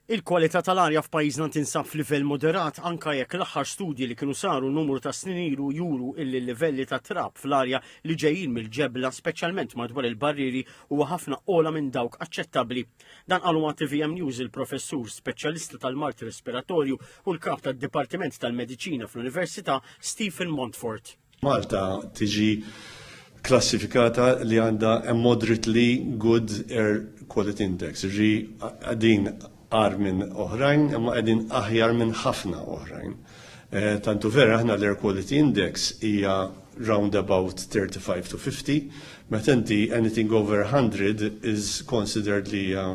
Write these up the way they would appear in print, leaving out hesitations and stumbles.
Il-kwalità tal-arja f'pajjiżna tinsab f'livell moderat anke jekk l-aħħar studji li kienu saru numru ta' snin ilu juru illi l-livelli ta' trab fl-arja li ġejjin mill-ġebla speċjalment madwar il-barrieri huwa ħafna ogħla minn dawk aċċettabbli. Dan qalu ma' TVM News il-professur speċjalista tal-Mart Respiratorju u l-kap tad-Dipartiment tal-Mediċina fl-Università Stephen Montfort. Malta tiġi klassifikata li għandha a moderately good air quality index, għadin għar minn oħrajn, imma għedin aħjar minn ħafna oħrajn. Tantu vera ħna l-Air Quality Index hija round about 35 to 50, meta inti anything over 100 is considered li hija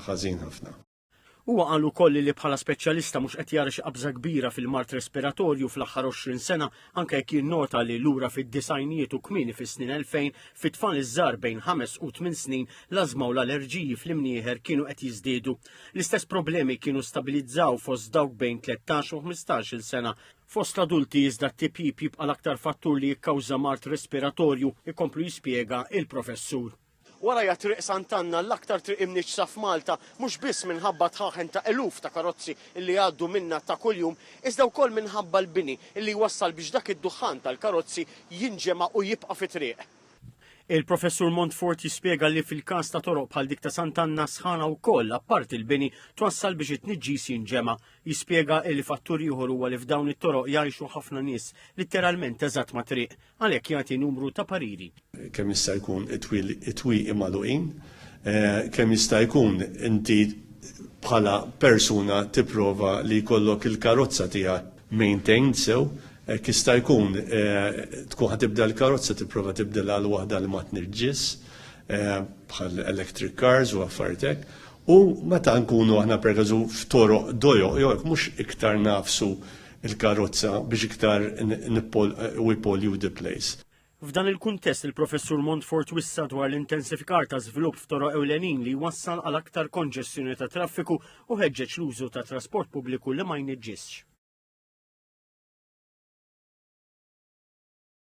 ħażin ħafna. Huwa qalu kolli li bħala speċjalista mhux qed jara xi qabża kbira fil-Mart Respiratorju fl-aħħar 20 sena anke jekk jinnota li lura fid-disajnijiet u kmieni fis-snin 2000 fit-tfal iż-żgħar bejn 5 u 8 snin l-ażma u l-allerġiji fl-imnieħer kienu qed jiżdiedu. L-istess problemi kienu stabilizzaw fost dawk bejn 13 u 15-il sena. Fost adulti iżda t-tipip jibqa' l-aktar fattur li jikkawża Mart Respiratorju ikomplu jispjega il-professur. Wara triq Sant'Anna l-aktar triq imniċsa f'Malta mhux biss minħabba tħaħen ta' eluf ta' karozzi illi għaddu minna ta' kuljum, iżda wkoll minħabba l-bini illi wassal biex dak id-duħan tal-karozzi jinġema' u jibqa' fi triq. Il-professur Montfort jispjega li fil-każ ta' toroq bħal dik ta' Sant'Anna sħana wkoll apparti l-bini twassal biex it-tniġġis jinġema'. Jispjega li fattur ieħor huwa li f'dawn it-toroq jgħixu ħafna nies litteralment eżatt ma' triq, għalhekk jagħti numru ta' pariri. Kemm jista' jkun it-twieq imagħluqin, kemm jista' jkun inti bħala persuna tipprova li jkollok il-karozza tiegħek maintained sew, kista jkun tkun ħatibda l-karozza tipprova tibdilha għal waħda li ma tniġġis bħal electric cars u affarijiet. U meta nkunu aħna pereżu f'toroq dojoq jew mhux iktar nafsu il-karozza biex iktar we pollute the place. F'dan il-kuntest il-professur Montfort wissa dwar l-intensifikar ta' żvilupp f'toroq ewlenin li wassal għal aktar konġestjoni ta' traffiku u ħeġġeġ l-użu ta' trasport pubbliku li ma jniġġisx.